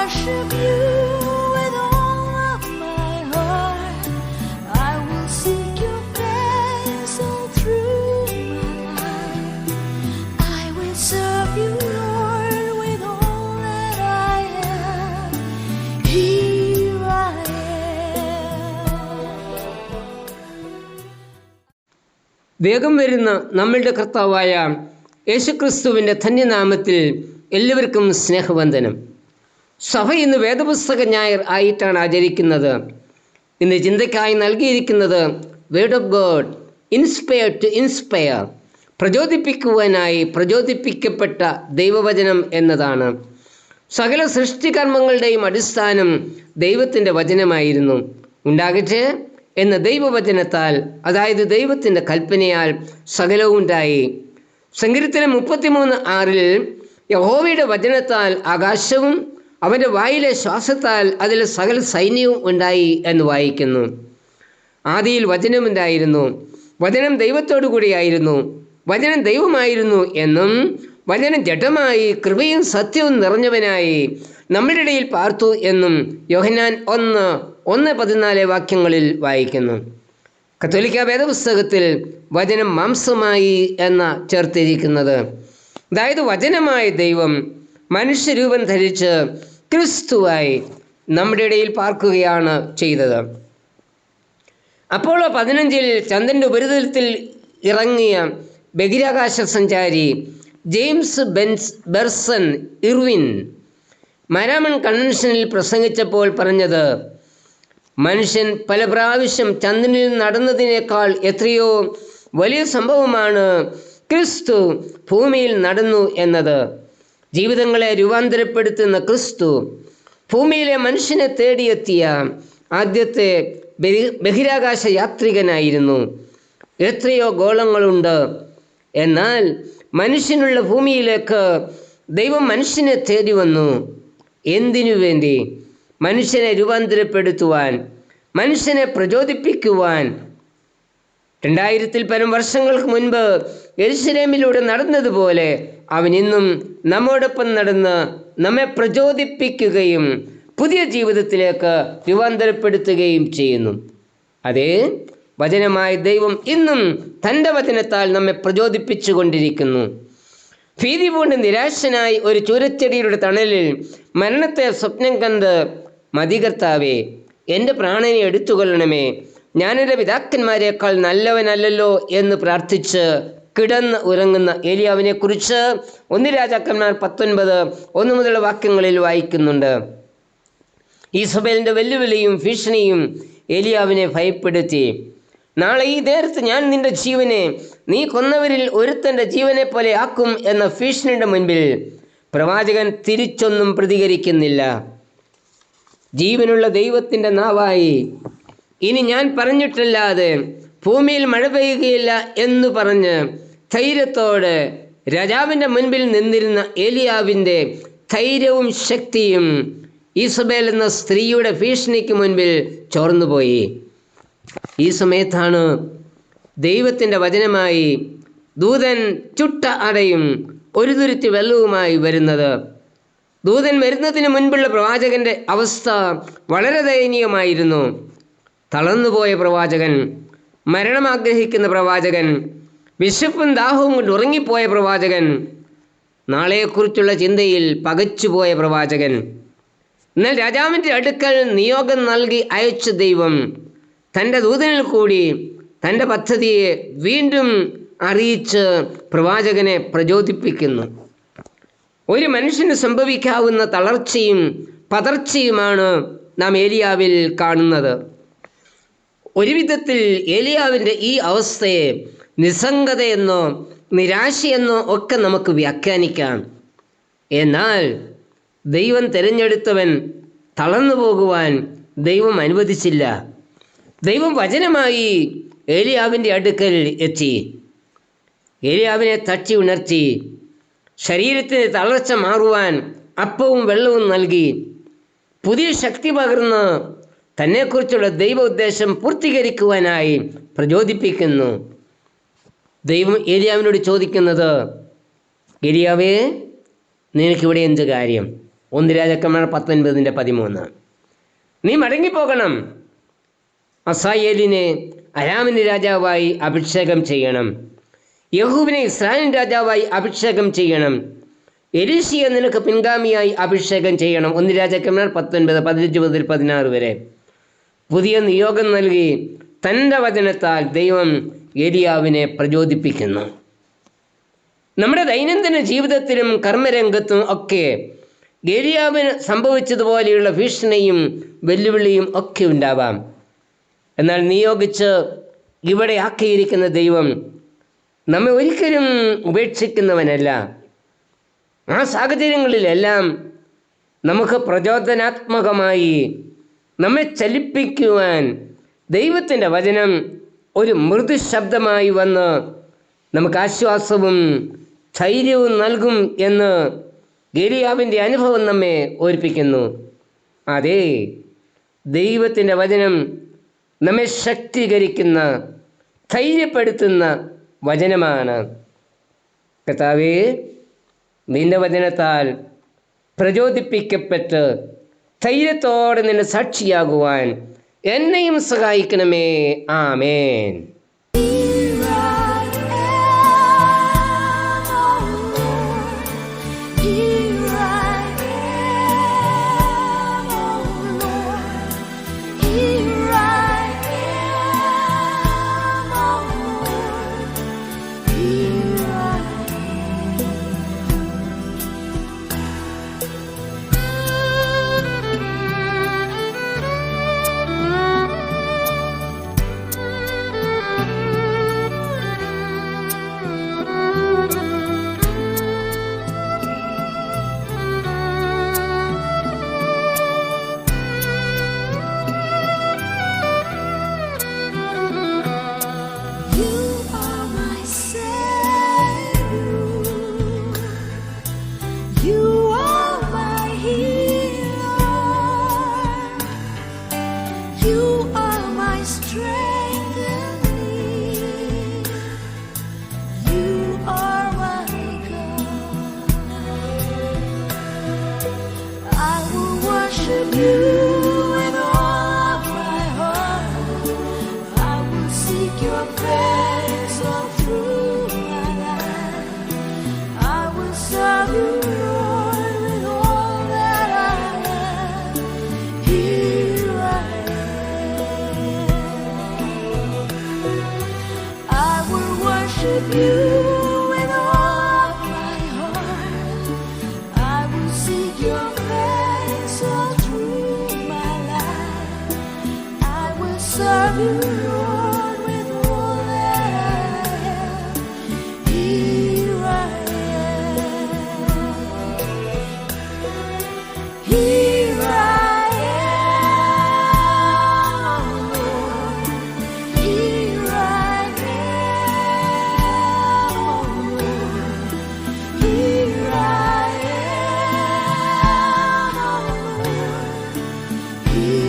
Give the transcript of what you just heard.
worship you with all of my heart. I will seek your face all through my life. I will serve you, Lord, with all that I am. Here I am. വേഗം വരുന്ന നമ്മളുടെ കർത്താവായ യേശുക്രിസ്തുവിൻ്റെ ധന്യനാമത്തിൽ എല്ലാവർക്കും സ്നേഹവന്ദനം. സഭ ഇന്ന് വേദപുസ്തക ഞായർ ആയിട്ടാണ് ആചരിക്കുന്നത്. ഇന്ന് ചിന്തയ്ക്കായി നൽകിയിരിക്കുന്നത് word of God inspire to inspire, പ്രചോദിപ്പിക്കുവാനായി പ്രചോദിപ്പിക്കപ്പെട്ട ദൈവവചനം എന്നതാണ്. സകല സൃഷ്ടികർമ്മങ്ങളുടെയും അടിസ്ഥാനം ദൈവത്തിൻ്റെ വചനമായിരുന്നു. ഉണ്ടാകട്ടെ എന്ന ദൈവവചനത്താൽ, അതായത് ദൈവത്തിൻ്റെ കൽപ്പനയാൽ സകലവും ഉണ്ടായി. സങ്കീർത്തനം 33:6 യഹോവയുടെ വചനത്താൽ ആകാശവും അവൻ്റെ വായിലെ ശ്വാസത്താൽ അതിൽ സകല സൈന്യവും ഉണ്ടായി എന്ന് വായിക്കുന്നു. ആദിയിൽ വചനമുണ്ടായിരുന്നു, വചനം ദൈവത്തോടു കൂടിയായിരുന്നു, വചനം ദൈവമായിരുന്നു എന്നും വചനം ജഡമായി കൃപയും സത്യവും നിറഞ്ഞവനായി നമ്മുടെ ഇടയിൽ പാർത്തു എന്നും യോഹന്നാൻ 1:14 വാക്യങ്ങളിൽ വായിക്കുന്നു. കത്തോലിക്ക വേദപുസ്തകത്തിൽ വചനം മാംസമായി എന്ന ചേർത്തിരിക്കുന്നത്, അതായത് വചനമായ ദൈവം മനുഷ്യരൂപം ധരിച്ച് ക്രിസ്തുവായി നമ്മുടെ ഇടയിൽ പാർക്കുകയാണ് ചെയ്തത്. അപ്പോളോ 15 ചന്ദ്രൻ്റെ ഉപരിതലത്തിൽ ഇറങ്ങിയ ബഹിരാകാശ സഞ്ചാരി ജെയിംസ് ബെർസൺ ഇർവിൻ മരാമൺ കൺവെൻഷനിൽ പ്രസംഗിച്ചപ്പോൾ പറഞ്ഞത്, മനുഷ്യൻ പല പ്രാവശ്യം ചന്ദ്രനിൽ നടന്നതിനേക്കാൾ എത്രയോ വലിയ സംഭവമാണ് ക്രിസ്തു ഭൂമിയിൽ നടന്നു എന്നത്. ജീവിതങ്ങളെ രൂപാന്തരപ്പെടുത്തുന്ന ക്രിസ്തു ഭൂമിയിലെ മനുഷ്യനെ തേടിയെത്തിയ ആദ്യത്തെ ബഹിരാകാശ യാത്രികനായിരുന്നു. എത്രയോ ഗോളങ്ങളുണ്ട്, എന്നാൽ മനുഷ്യനുള്ള ഭൂമിയിലേക്ക് ദൈവം മനുഷ്യനെ തേടി വന്നു. എന്തിനു വേണ്ടി? മനുഷ്യനെ രൂപാന്തരപ്പെടുത്തുവാൻ, മനുഷ്യനെ പ്രചോദിപ്പിക്കുവാൻ. 2000-ൽ പരം വർഷങ്ങൾക്ക് മുൻപ് യെരുശലേമിലൂടെ നടന്നതുപോലെ അവൻ ഇന്നും നമ്മോടൊപ്പം നടന്ന് നമ്മെ പ്രചോദിപ്പിക്കുകയും പുതിയ ജീവിതത്തിലേക്ക് രൂപാന്തരപ്പെടുത്തുകയും ചെയ്യുന്നു. അതേ വചനമായ ദൈവം ഇന്നും തൻ്റെ വചനത്താൽ നമ്മെ പ്രചോദിപ്പിച്ചു കൊണ്ടിരിക്കുന്നു. ഭീതി പൂണ്ട് നിരാശനായി ഒരു ചൂരച്ചെടിയുടെ തണലിൽ മരണത്തെ സ്വപ്നം കണ്ട്, മതി കർത്താവേ, എൻ്റെ പ്രാണനെ എടുത്തുകൊള്ളണമേ, ഞാനെൻ്റെ പിതാക്കന്മാരെക്കാൾ നല്ലവനല്ലല്ലോ എന്ന് പ്രാർത്ഥിച്ച് കിടന്ന് ഉറങ്ങുന്ന ഏലിയാവിനെ കുറിച്ച് 1 രാജാക്കന്മാർ 19:1 വാക്യങ്ങളിൽ വായിക്കുന്നുണ്ട്. ഈസബേലിൻ്റെ വെല്ലുവിളിയും ഭീഷണിയും ഏലിയാവിനെ ഭയപ്പെടുത്തി. നാളെ ഈ നേരത്ത് ഞാൻ നിന്റെ ജീവനെ നീ കൊന്നവരിൽ ഒരുത്തൻ്റെ ജീവനെ പോലെ ആക്കും എന്ന ഭീഷണിയുടെ മുൻപിൽ പ്രവാചകൻ തിരിച്ചൊന്നും പ്രതികരിക്കുന്നില്ല. ജീവനുള്ള ദൈവത്തിൻ്റെ നാവായി, ഇനി ഞാൻ പറഞ്ഞിട്ടല്ലാതെ ഭൂമിയിൽ മഴ പെയ്യുകയില്ല എന്ന് പറഞ്ഞ് ധൈര്യത്തോടെ രാജാവിൻ്റെ മുൻപിൽ നിന്നിരുന്ന ഏലിയാവിൻ്റെ ധൈര്യവും ശക്തിയും ഈസബേൽ എന്ന സ്ത്രീയുടെ ഭീഷണിക്ക് മുൻപിൽ ചോർന്നുപോയി. ഈ സമയത്താണ് ദൈവത്തിൻ്റെ വചനമായി ദൂതൻ ചുട്ട അടയും ഒരു തുരുത്തി വെള്ളവുമായി വരുന്നത്. ദൂതൻ വരുന്നതിന് മുൻപുള്ള പ്രവാചകൻ്റെ അവസ്ഥ വളരെ ദയനീയമായിരുന്നു. തളർന്നുപോയ പ്രവാചകൻ, മരണം ആഗ്രഹിക്കുന്ന പ്രവാചകൻ, വിശപ്പും ദാഹവും കൊണ്ട് ഉറങ്ങിപ്പോയ പ്രവാചകൻ, നാളെയെക്കുറിച്ചുള്ള ചിന്തയിൽ പകച്ചുപോയ പ്രവാചകൻ. എന്നാൽ രാജാവിൻ്റെ അടുക്കൽ നിയോഗം നൽകി അയച്ച ദൈവം തൻ്റെ ദൂതനിൽ കൂടി തൻ്റെ പദ്ധതിയെ വീണ്ടും അറിയിച്ച് പ്രവാചകനെ പ്രചോദിപ്പിക്കുന്നു. ഒരു മനുഷ്യന് സംഭവിക്കാവുന്ന തളർച്ചയും പതർച്ചയുമാണ് നാം ഏലിയാവിൽ കാണുന്നത്. ഒരു വിധത്തിൽ ഏലിയാവിൻ്റെ ഈ അവസ്ഥയെ നിസ്സംഗതയെന്നോ നിരാശയെന്നോ ഒക്കെ നമുക്ക് വ്യാഖ്യാനിക്കാം. എന്നാൽ ദൈവം തിരഞ്ഞെടുത്തവൻ തളർന്നു പോകുവാൻ ദൈവം അനുവദിച്ചില്ല. ദൈവം വചനമായി ഏലിയാവിൻ്റെ അടുക്കൽ എത്തി, ഏലിയാവിനെ തട്ടി ഉണർത്തി, ശരീരത്തിന് തളർച്ച മാറുവാൻ അപ്പവും വെള്ളവും നൽകി, പുതിയ ശക്തി പകർന്ന് തന്നെക്കുറിച്ചുള്ള ദൈവ ഉദ്ദേശം പൂർത്തീകരിക്കുവാനായി പ്രചോദിപ്പിക്കുന്നു. ദൈവം ഏലിയാവിനോട് ചോദിക്കുന്നത്, ഏലിയാവേ, നിനക്കിവിടെ എന്ത് കാര്യം? 1 രാജാക്കന്മാർ 19:13. നീ മടങ്ങിപ്പോകണം, അസായേലിനെ അരാമിന് രാജാവായി അഭിഷേകം ചെയ്യണം, യഹൂവിനെ ഇസ്രായേൽ രാജാവായി അഭിഷേകം ചെയ്യണം, എലീശയെ നിനക്ക് പിൻഗാമിയായി അഭിഷേകം ചെയ്യണം. 1 രാജാക്കന്മാർ 19:15-16 വരെ. പുതിയ നിയോഗം നൽകി തൻ്റെ വചനത്താൽ ദൈവം ഏലിയാവിനെ പ്രചോദിപ്പിക്കുന്നു. നമ്മുടെ ദൈനംദിന ജീവിതത്തിലും കർമ്മരംഗത്തും ഒക്കെ ഏലിയാവിന് സംഭവിച്ചതുപോലെയുള്ള ഭീഷണിയും വെല്ലുവിളിയും ഒക്കെ ഉണ്ടാവാം. എന്നാൽ നിയോഗിച്ച് ഇവിടെ ആക്കിയിരിക്കുന്ന ദൈവം നമ്മെ ഒരിക്കലും ഉപേക്ഷിക്കുന്നവനല്ല. ആ സാഹചര്യങ്ങളിലെല്ലാം നമുക്ക് പ്രചോദനാത്മകമായി നമ്മെ ചലിപ്പിക്കുവാൻ ദൈവത്തിൻ്റെ വചനം ഒരു മൃദുശബ്ദമായി വന്ന് നമുക്ക് ആശ്വാസവും ധൈര്യവും നൽകും എന്ന് ഏലിയാവിൻ്റെ അനുഭവം നമ്മെ ഓർപ്പിക്കുന്നു. അതെ, ദൈവത്തിൻ്റെ വചനം നമ്മെ ശക്തീകരിക്കുന്ന, ധൈര്യപ്പെടുത്തുന്ന വചനമാണ്. കർത്താവേ, നിന്റെ വചനത്താൽ പ്രചോദിപ്പിക്കപ്പെട്ട് ധൈര്യത്തോടെ നിന്നെ സാക്ഷിയാകുവാൻ എന്നെയും സഹായിക്കണമേ. ആമേൻ. Here